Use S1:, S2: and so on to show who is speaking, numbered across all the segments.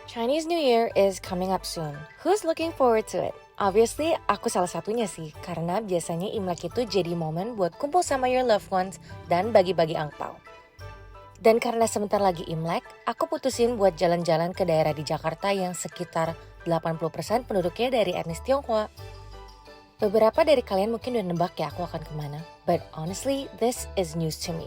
S1: Chinese New Year is coming up soon. Who's looking forward to it? Obviously, aku salah satunya sih, karena biasanya Imlek itu jadi momen buat kumpul sama your loved ones dan bagi-bagi angpau. Dan karena sebentar lagi Imlek, aku putusin buat jalan-jalan ke daerah di Jakarta yang sekitar 80% penduduknya dari etnis Tionghoa. Beberapa dari kalian mungkin udah nebak ya aku akan kemana, but honestly, this is news to me.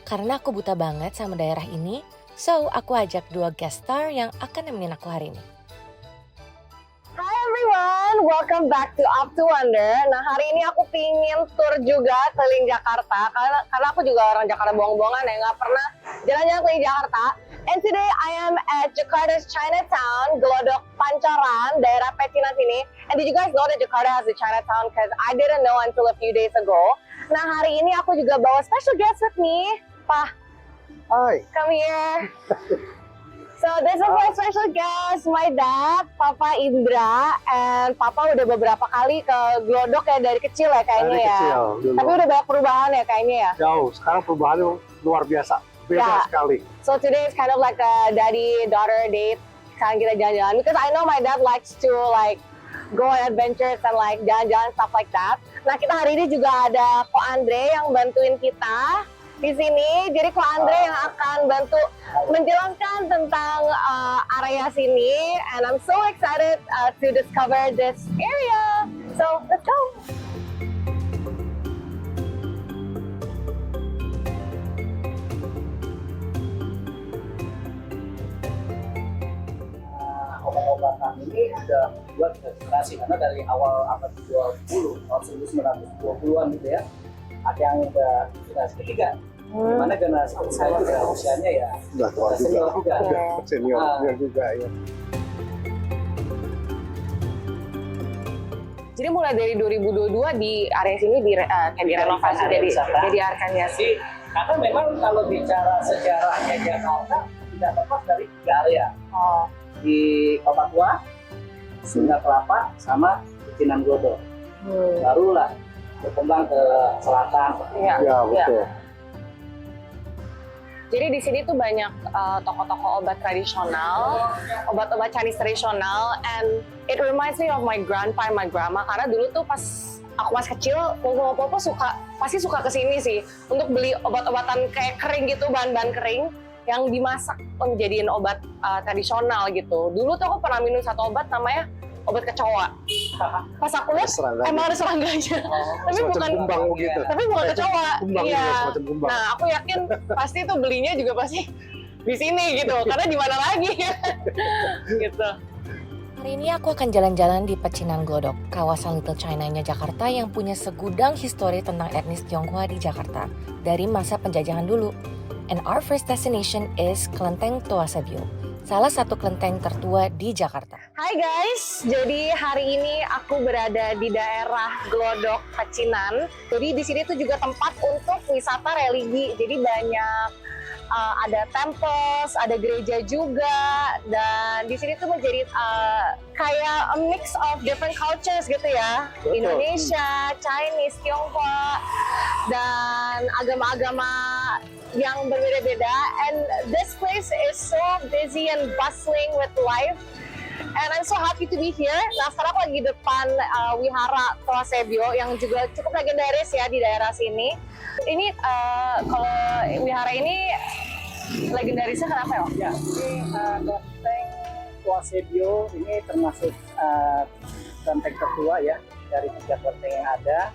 S1: Karena aku buta banget sama daerah ini, so aku ajak 2 guest star yang akan nemenin aku hari ini.
S2: Hi everyone, welcome back to Up to Wonder. Nah hari ini aku pingin tour juga keliling Jakarta karena aku juga orang Jakarta bohong-bohongan ya, nggak pernah jalan-jalan keliling Jakarta. And today I am at Jakarta's Chinatown, Glodok Pancoran, daerah Pecinan sini. And did you guys know that Jakarta has a Chinatown? Because I didn't know until a few days ago. Nah hari ini aku juga bawa special guest with me, Pak.
S3: Hai.
S2: Come here. So this is my special guest, my dad, Papa Indra, and Papa udah beberapa kali ke Glodok ya dari kecil ya kayaknya
S3: Dari
S2: ya.
S3: kecil, dulu.
S2: Tapi udah banyak perubahan ya kayaknya ya.
S3: Jauh, sekarang perubahannya luar biasa, beda
S2: Ya.
S3: sekali.
S2: So today is kind of like a daddy-daughter date. Sekarang kita jalan-jalan because I know my dad likes to like go on adventures and like jalan-jalan stuff like that. Nah kita hari ini juga ada Ko Andre yang bantuin kita di sini. Jadi Ko Andre yang akan bantu menjelaskan tentang area sini, and I'm so excited to discover this area. So let's go.
S4: Obat-obatan ini sudah buat generasi karena dari awal abad 20, tahun 1920-an gitu ya, ada yang udah generasi ketiga. Dimana generasi saya juga usianya ya
S3: Udah tua
S4: senior
S3: juga.
S4: juga.
S3: Senior juga ya.
S2: Jadi mulai dari 2022 di area sini kayak direnovasi jadi area
S4: Jadi karena memang kalau bicara sejarahnya Jakarta tidak lepas dari 3 area.
S2: Oh.
S4: Di Kota Tua, Sunda Kelapa, sama Pecinan Glodok. Barulah berkembang ke selatan.
S2: Iya.
S3: Ya, betul.
S2: Jadi di sini tuh banyak toko-toko obat tradisional, obat-obat Chinese tradisional, and it reminds me of my grandpa and my grandma karena dulu tuh pas aku masih kecil, popo pasti suka kesini sih untuk beli obat-obatan kayak kering gitu, bahan-bahan kering yang dimasak menjadiin obat tradisional gitu. Dulu tuh aku pernah minum satu obat namanya obat kecoa. Pas aku lihat
S3: Serangga.
S2: emang ada serangganya, tapi
S3: Semacam
S2: bukan
S3: kumbang gitu.
S2: tapi bukan kecoa.
S3: Kumbang
S2: Iya.
S3: juga, semacam kumbang.
S2: Nah, aku yakin pasti tuh belinya juga pasti di sini gitu, karena di mana lagi gitu.
S1: Hari ini aku akan jalan-jalan di Pecinan Glodok, kawasan Little China-nya Jakarta yang punya segudang histori tentang etnis Tionghoa di Jakarta dari masa penjajahan dulu. And our first destination is Kelenteng Tua Sebio, salah satu kelenteng tertua di Jakarta.
S2: Hai guys, jadi hari ini aku berada di daerah Glodok Pecinan. Jadi di sini tuh juga tempat untuk wisata religi. Jadi banyak ada temples, ada gereja juga, dan di sini tuh menjadi kayak a mix of different cultures gitu ya.
S3: Betul.
S2: Indonesia, Chinese, Tionghoa, dan agama-agama yang berbeda-beda. And this place is so busy and bustling with life. And I'm so happy to be here. Nah sekarang aku lagi di depan Wihara Tua Sebio yang juga cukup legendaris ya di daerah sini. Ini kalau wihara ini legendarisnya kenapa ya?
S4: Ya, ini kelenteng Tua Sebio ini termasuk kelenteng tertua ya dari 3 kelenteng yang ada.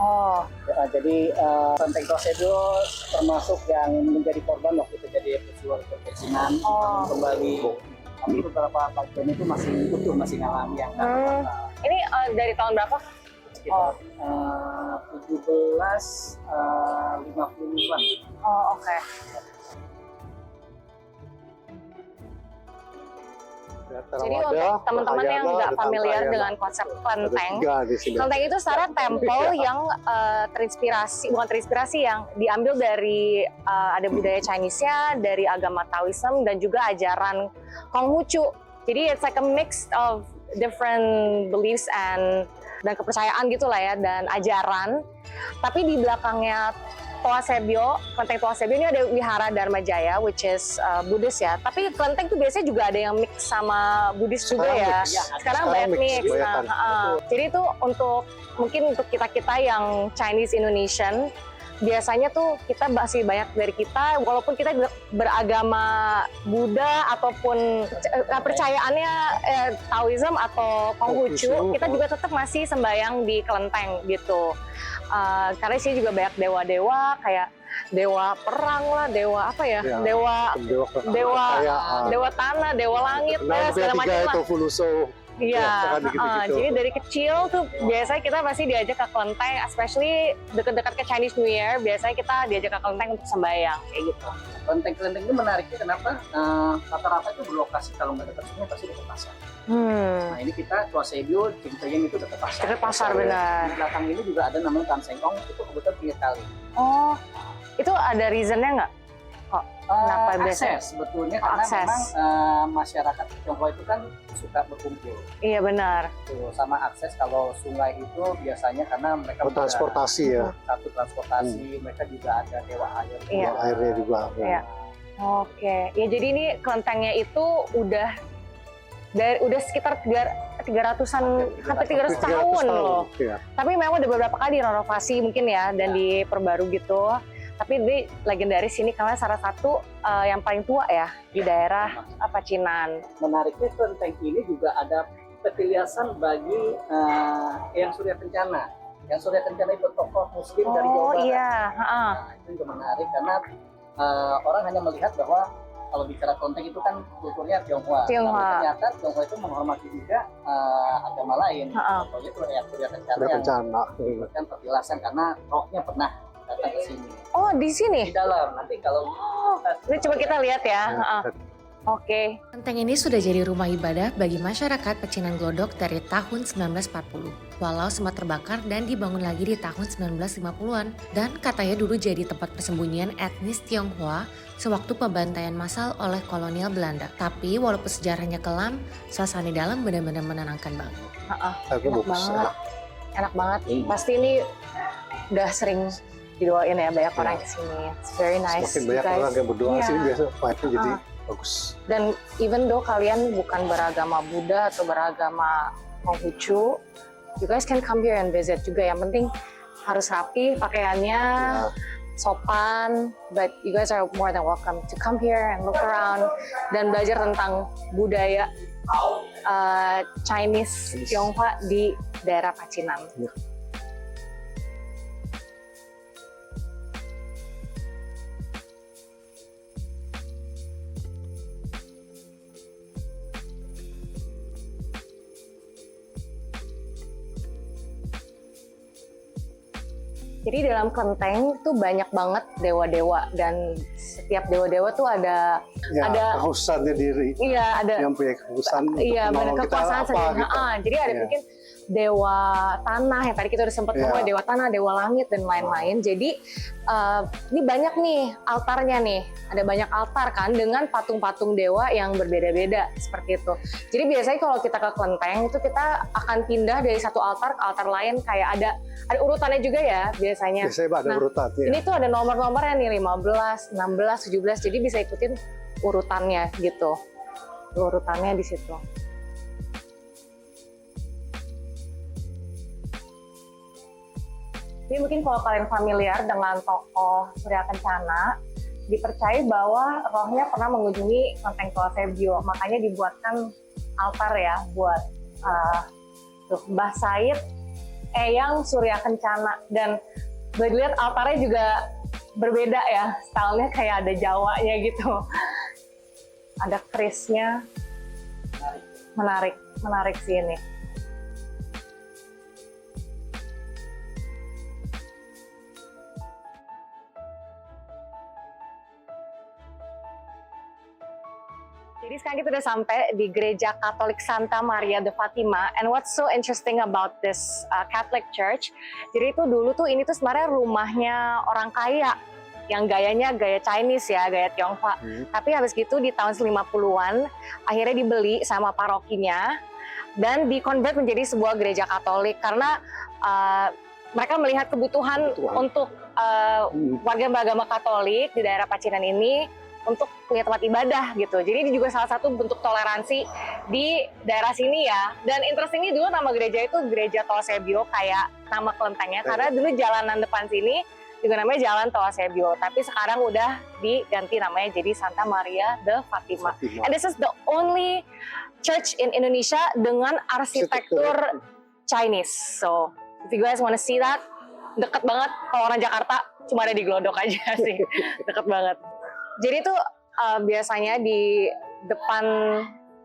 S2: Oh,
S4: Ya, jadi kelenteng Tua Sebio termasuk yang menjadi korban waktu terjadi peristiwa Pecinan.
S2: Oh.
S4: Kembali, tapi beberapa bagian itu masih utuh, masih ngalami yang
S2: ini dari tahun berapa?
S4: sekitar 1750-an.
S2: Oh, oke. Jadi untuk teman-teman yang nggak familiar dengan konsep kelenteng, kelenteng itu secara temple yang yang diambil dari ada budaya Chinese-nya, dari agama Taoism dan juga ajaran Konghucu. Jadi it's like a mix of different beliefs dan kepercayaan gitulah ya, dan ajaran. Tapi di belakangnya Toa Sebio, Kelenteng Toa Sebio ini ada Wihara Dharma Jaya, which is Buddhis ya. Tapi kelenteng tuh biasanya juga ada yang mix sama Buddhis juga
S3: Sekarang
S2: ya.
S3: mix.
S4: Ya,
S2: Sekarang
S3: sekarang
S2: banyak
S3: mix,
S2: mix.
S3: kebanyakan.
S2: Jadi itu mungkin untuk kita yang Chinese Indonesian, biasanya tuh kita masih banyak dari kita, walaupun kita beragama Buddha ataupun percayaannya Taoism atau Konghucu, kita juga tetap masih sembahyang di kelenteng gitu. Karena sih juga banyak dewa-dewa kayak dewa perang lah, dewa apa ya,
S3: Ya,
S2: dewa tanah, dewa langit, segala macam lah.
S3: itu Fuluso.
S2: Iya,
S3: gitu-gitu.
S2: jadi dari kecil tuh biasanya kita pasti diajak ke kelenteng, especially dekat-dekat ke Chinese New Year, biasanya kita diajak ke kelenteng untuk sembahyang kayak gitu.
S4: Kelenteng-kelenteng itu menariknya kenapa? Rata-rata itu berlokasi kalau nggak dekat sungai pasti dekat pasar. Nah ini kita Toa Sebio, Cimpeyeng itu dekat pasar.
S2: Dekat pasar benar.
S4: Di belakang ini juga ada namanya Tan Sengkong, itu kebetulan pinggir kali.
S2: Oh, itu ada reasonnya nggak? Kok kenapa biasanya?
S4: Akses sebetulnya karena
S2: Akses.
S4: memang masyarakat Tionghoa itu kan suka berkumpul.
S2: Iya benar.
S4: Tuh, sama akses kalau sungai itu biasanya karena mereka
S3: Transportasi ya.
S4: satu transportasi, mereka juga ada dewa air.
S2: Iya.
S3: Airnya juga.
S2: Iya. Oke, ya jadi ini kelentengnya itu udah sekitar 300-an hampir 300 tahun loh.
S3: Ya.
S2: Tapi memang udah beberapa kali direnovasi mungkin ya dan diperbaru gitu. Tapi ini legendaris ini karena salah satu yang paling tua ya di daerah Pacinan.
S4: Menariknya kelenteng ini juga ada petilasan bagi Eyang Surya Kencana. Yang Surya Kencana itu tokoh Muslim dari Jawa
S2: Oh
S4: Barat.
S2: iya,
S4: Nah, itu juga menarik karena orang hanya melihat bahwa kalau bicara kelenteng itu kan kulturnya Tionghoa.
S2: Tionghoa.
S4: Tapi ternyata Tionghoa itu menghormati juga agama lain. Contohnya itu Eyang Surya Kencana
S3: Ada
S4: yang
S3: bencana.
S4: memberikan petilasan karena rohnya pernah datang ke sini.
S2: Oh di sini.
S4: Di dalam nanti kalau
S2: Ini coba kita lihat ya. Oke.
S1: Kelenteng ini sudah jadi rumah ibadah bagi masyarakat Pecinan Glodok dari tahun 1940. Walau sempat terbakar dan dibangun lagi di tahun 1950-an. Dan katanya dulu jadi tempat persembunyian etnis Tionghoa sewaktu pembantaian massal oleh kolonial Belanda. Tapi walaupun sejarahnya kelam, suasana di dalam benar-benar menenangkan banget.
S3: Aku
S2: Enak
S3: bagus.
S2: banget. Enak banget. Pasti ini udah sering didoain ya banyak orang kesini. It's very nice.
S3: Semakin banyak
S2: you guys.
S3: orang yang berdoa
S2: Iya.
S3: sih biasa vibe-nya jadi bagus.
S2: Dan even though kalian bukan beragama Buddha atau beragama Konghucu, you guys can come here and visit juga. Yang penting harus rapi pakaiannya, sopan. But you guys are more than welcome to come here and look around dan belajar tentang budaya Chinese Tionghoa di daerah Pacinan.
S3: Ya.
S2: Jadi dalam kelenteng tuh banyak banget dewa-dewa dan setiap dewa-dewa tuh ada
S3: Ya,
S2: ada
S3: kekhususannya diri.
S2: iya ada
S3: Yang punya kekhususan untuk
S2: iya benar
S3: menolong kita
S2: kekuasaan
S3: apa
S2: sendiri.
S3: gitu.
S2: Jadi ada
S3: Iya.
S2: mungkin dewa tanah yang tadi kita udah sempat
S3: Iya.
S2: ngomong dewa tanah, dewa langit dan lain-lain. Jadi ini banyak nih altarnya nih. Ada banyak altar kan dengan patung-patung dewa yang berbeda-beda seperti itu. Jadi biasanya kalau kita ke kelenteng itu kita akan pindah dari satu altar ke altar lain kayak ada urutannya juga ya biasanya.
S3: Biasanya ada
S2: Nah,
S3: urutan ya.
S2: Ini tuh ada nomor-nomornya nih 15, 16, 17. Jadi bisa ikutin urutannya gitu. Urutannya di situ. Jadi mungkin kalau kalian familiar dengan tokoh Surya Kencana, dipercaya bahwa rohnya pernah mengunjungi kelenteng Toa Sebio. Makanya dibuatkan altar ya buat Mbah Said Eyang Surya Kencana. Dan boleh dilihat altarnya juga berbeda ya, stylenya kayak ada Jawanya gitu. Ada kerisnya, menarik sih ini. Jadi sekarang kita udah sampai di Gereja Katolik Santa Maria de Fatima. And what's so interesting about this Catholic Church, jadi itu dulu tuh ini tuh sebenarnya rumahnya orang kaya yang gayanya gaya Chinese ya, gaya Tionghoa. Tapi habis gitu di tahun 50-an akhirnya dibeli sama parokinya dan dikonvert menjadi sebuah gereja Katolik karena mereka melihat kebutuhan untuk warga beragama Katolik di daerah Pacinan ini untuk punya tempat ibadah gitu. Jadi ini juga salah satu bentuk toleransi di daerah sini ya. Dan interestingnya dulu nama gereja itu Gereja Tolsebio kayak nama kelentengnya, karena dulu jalanan depan sini juga namanya Jalan Tolsebio. Tapi sekarang udah diganti namanya jadi Santa Maria de Fatima. And this is the only church in Indonesia dengan arsitektur Chinese. So if you guys wanna see that, deket banget. Kalau orang Jakarta cuma ada di Glodok aja sih, deket banget. Jadi tuh biasanya di depan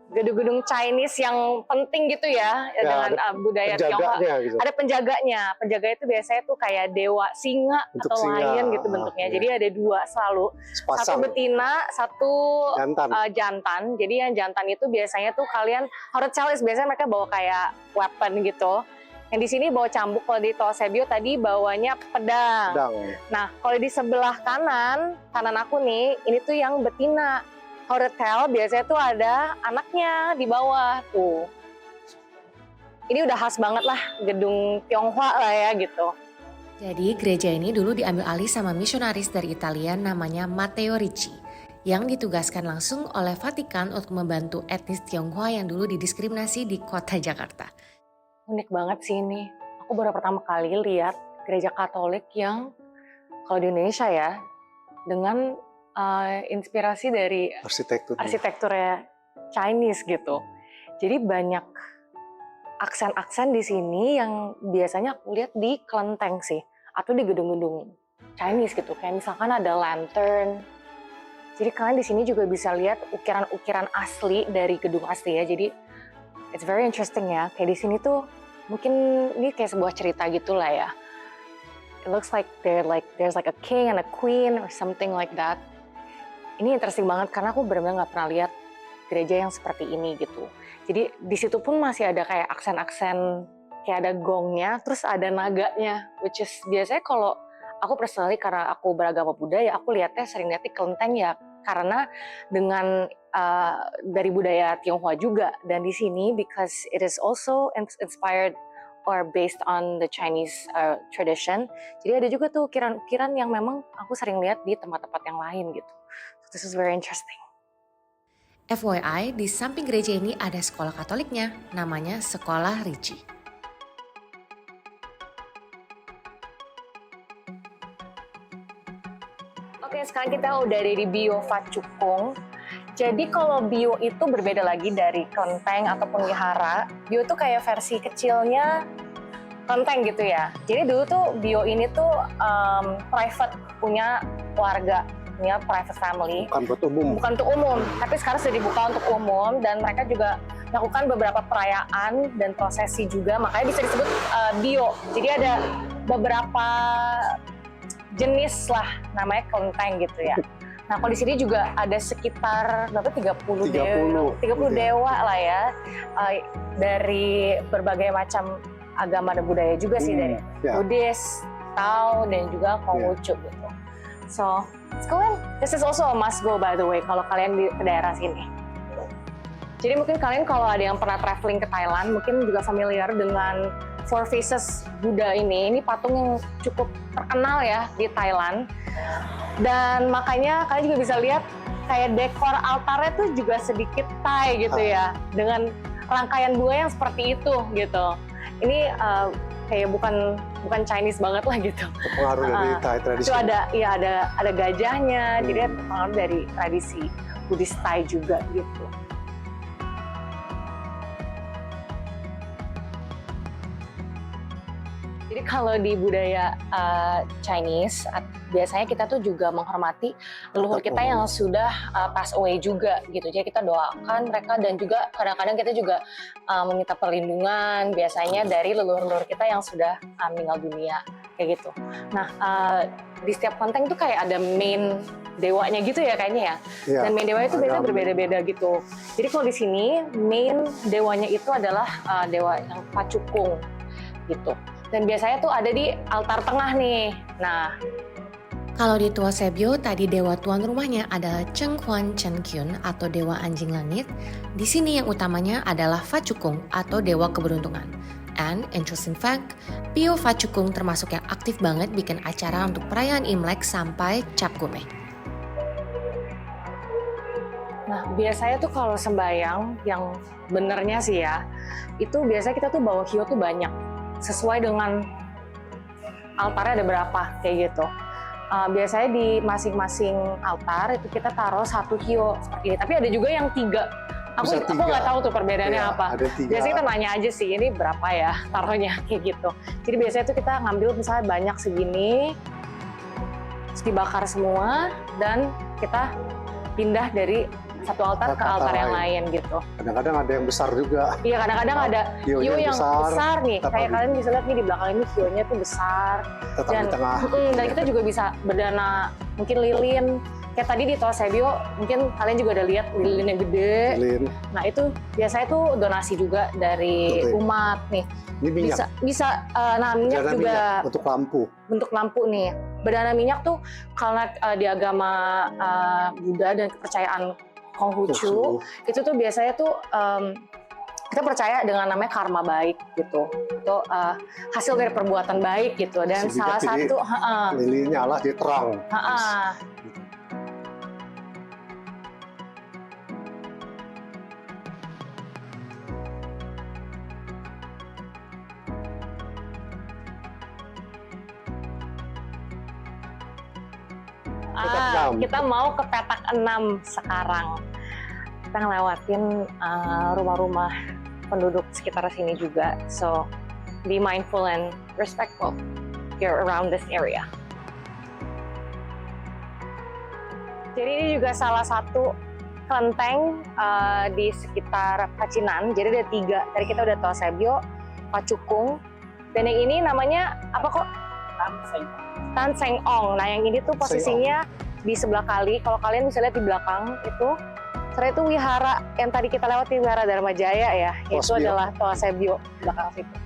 S2: gedung-gedung Chinese yang penting gitu ya, dengan budaya Tionghoa,
S3: gitu.
S2: ada penjaganya. Penjaga itu biasanya tuh kayak dewa singa
S3: Bentuk
S2: atau
S3: singa.
S2: lion gitu bentuknya.
S3: Iya.
S2: Jadi ada dua selalu,
S3: Sepasang.
S2: satu betina, satu
S3: Jantan.
S2: jantan. Jadi yang jantan itu biasanya tuh kalian harus challenge, biasanya mereka bawa kayak weapon gitu. Yang di sini bawa cambuk, kalau di Tolsebio tadi bawanya pedang.
S3: Pedang.
S2: Nah, kalau di sebelah kanan aku nih, ini tuh yang betina. Hotel biasanya tuh ada anaknya di bawah tuh. Ini udah khas banget lah, gedung Tionghoa lah ya gitu.
S1: Jadi gereja ini dulu diambil alih sama misionaris dari Italia namanya Matteo Ricci, yang ditugaskan langsung oleh Vatikan untuk membantu etnis Tionghoa yang dulu didiskriminasi di kota Jakarta.
S2: Unik banget sih ini. Aku baru pertama kali lihat gereja Katolik yang kalau di Indonesia ya, dengan inspirasi dari arsitekturnya Chinese gitu. Jadi banyak aksen-aksen di sini yang biasanya aku lihat di kelenteng sih, atau di gedung-gedung Chinese gitu. Kayak misalkan ada lantern. Jadi kalian di sini juga bisa lihat ukiran-ukiran asli dari gedung asli ya. Jadi it's very interesting ya. Kayak di sini tuh mungkin ini kayak sebuah cerita gitulah ya. It looks like there's like a king and a queen or something like that. Ini interesting banget karena aku benar-benar nggak pernah lihat gereja yang seperti ini gitu. Jadi di situ pun masih ada kayak aksen-aksen, kayak ada gongnya, terus ada naganya, which is biasanya kalau aku personally karena aku beragama Buddha ya, aku lihatnya sering lihat di kelenteng ya, karena dengan dari budaya Tionghoa juga. Dan di sini because it is also inspired or based on the Chinese tradition, jadi ada juga tuh ukiran-ukiran yang memang aku sering lihat di tempat-tempat yang lain gitu. So this is very interesting.
S1: FYI, di samping gereja ini ada sekolah Katoliknya, namanya Sekolah Ricci.
S2: Oke, sekarang kita udah ada di Bio Facukung. Jadi kalau Bio itu berbeda lagi dari kelenteng ataupun wihara. Bio tuh kayak versi kecilnya kelenteng gitu ya. Jadi dulu tuh Bio ini tuh private, punya keluarga, punya private family.
S3: Bukan buat umum.
S2: Bukan untuk umum, tapi sekarang sudah dibuka untuk umum dan mereka juga melakukan beberapa perayaan dan prosesi juga, makanya bisa disebut Bio. Jadi ada beberapa jenis lah namanya kelenteng gitu ya. Nah, kalau di sini juga ada sekitar berapa 30 dewa lah ya, dari berbagai macam agama dan budaya juga sih, dari Buddhis, Tao, dan juga Konghucu gitu. So, let's go in. This is also a must go by the way kalau kalian di daerah sini. Jadi mungkin kalian kalau ada yang pernah traveling ke Thailand mungkin juga familiar dengan Four Faces Buddha ini. Ini patung yang cukup terkenal ya di Thailand. Dan makanya kalian juga bisa lihat kayak dekor altarnya tuh juga sedikit Thai gitu ya. Dengan rangkaian bunga yang seperti itu gitu. Ini kayak bukan Chinese banget lah gitu.
S3: Pengaruh dari Thai tradisi.
S2: Itu ada gajahnya, jadi pengaruh dari tradisi Buddhist Thai juga gitu. Jadi kalau di budaya Chinese, biasanya kita tuh juga menghormati leluhur kita yang sudah pass away juga gitu. Jadi kita doakan mereka dan juga kadang-kadang kita juga meminta perlindungan biasanya dari leluhur-leluhur kita yang sudah meninggal dunia kayak gitu. Nah, di setiap kelenteng tuh kayak ada main dewanya gitu ya kayaknya ya. Dan main dewanya itu biasanya berbeda-beda gitu. Jadi kalau di sini main dewanya itu adalah dewa yang Facukung gitu. Dan biasanya tuh ada di altar tengah nih. Nah,
S1: kalau di Tolsebio tadi dewa tuan rumahnya adalah Cheng Huan Chen Kyun atau dewa anjing langit. Di sini yang utamanya adalah Facukung atau dewa keberuntungan. And interesting fact, Pio Facukung termasuk yang aktif banget bikin acara untuk perayaan Imlek sampai Cap Gomeh.
S2: Nah, biasanya tuh kalau sembayang yang benernya sih ya, itu biasanya kita tuh bawa hio tuh banyak. Sesuai dengan altarnya ada berapa, kayak gitu. Biasanya di masing-masing altar itu kita taruh 1 hio seperti ini. Tapi ada juga yang 3. Aku nggak tahu tuh perbedaannya
S3: Iya,
S2: apa.
S3: ada 3.
S2: Biasanya kita nanya aja sih, ini berapa ya taruhnya, kayak gitu. Jadi biasanya tuh kita ngambil misalnya banyak segini, terus dibakar semua, dan kita pindah dari satu altar ke altar yang lain gitu.
S3: Kadang-kadang ada yang besar juga.
S2: Iya, kadang-kadang ada
S3: Hio-nya
S2: hio yang besar nih.
S3: tetap
S2: Kayak
S3: di-
S2: kalian bisa lihat nih di belakang ini hionya tuh besar.
S3: Tetap di tengah.
S2: Dan kita juga bisa berdana mungkin lilin. Kayak tadi di Toasebio, mungkin kalian juga udah lihat lilin yang gede.
S3: Lilin.
S2: Nah itu biasanya tuh donasi juga dari
S3: Betul.
S2: umat nih.
S3: Ini minyak.
S2: Bisa nah minyak
S3: Berdana
S2: juga
S3: minyak untuk lampu.
S2: bentuk lampu nih. Berdana minyak tuh karena di agama Buddha dan kepercayaan Konghucu, itu tuh biasanya tuh kita percaya dengan namanya karma baik gitu. Itu hasil dari perbuatan baik gitu. Dan
S3: Sehingga
S2: salah
S3: jadi
S2: satu
S3: Lilin nyala dia terang. Petak 6.
S2: Kita mau ke petak 6 sekarang. Kita ngelewatin rumah-rumah penduduk sekitar sini juga. So, be mindful and respectful here around this area. Jadi ini juga salah satu kelenteng di sekitar Pacinan. Jadi ada 3. Tadi kita udah Toasebio, Facukung, dan yang ini namanya apa kok? Tan Seng Ong. Nah yang ini tuh posisinya di sebelah kali. Kalau kalian bisa lihat di belakang itu, sebenarnya itu wihara yang tadi kita lewati, wihara Dharma Jaya ya. Itu adalah Toasebio belakang situ.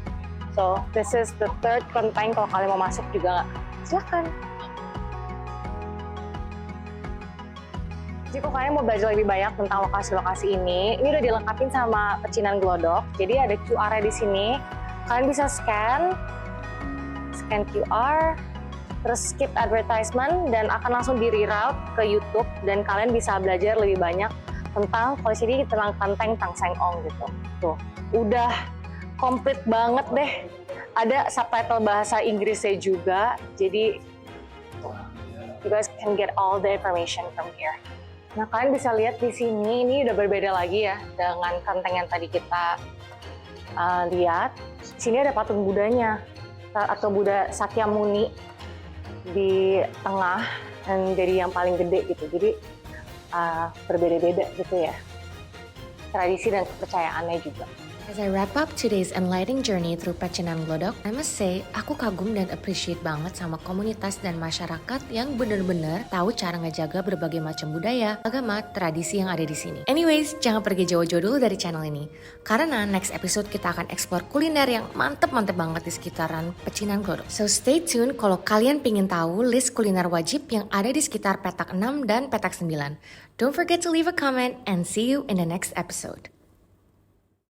S2: So this is the 3rd kelenteng. Kalau kalian mau masuk juga silakan. Jadi kalau kalian mau belajar lebih banyak tentang lokasi-lokasi ini udah dilengkapin sama pecinan glodok. Jadi ada QR-nya di sini. Kalian bisa scan QR, terus skip advertisement, dan akan langsung di-reroute ke YouTube, dan kalian bisa belajar lebih banyak tentang, kalau sini tentang kelenteng Tan Seng Ong gitu. Tuh, udah komplit banget deh. Ada subtitle bahasa Inggrisnya juga, jadi you guys can get all the information from here. Nah, kalian bisa lihat di sini, ini udah berbeda lagi ya dengan kelenteng yang tadi kita lihat. Di sini ada patung Budanya, atau Buddha Sakyamuni di tengah, dan jadi yang paling gede gitu. Jadi berbeda-beda gitu ya tradisi dan kepercayaannya juga.
S1: As I wrap up today's enlightening journey through Pecinan Glodok, I must say, aku kagum dan appreciate banget sama komunitas dan masyarakat yang bener-bener tahu cara ngejaga berbagai macam budaya, agama, tradisi yang ada di sini. Anyways, jangan pergi jauh-jauh dulu dari channel ini, karena next episode kita akan explore kuliner yang mantep-mantep banget di sekitaran Pecinan Glodok. So stay tune kalau kalian pengen tahu list kuliner wajib yang ada di sekitar petak 6 dan petak 9. Don't forget to leave a comment and see you in the next episode.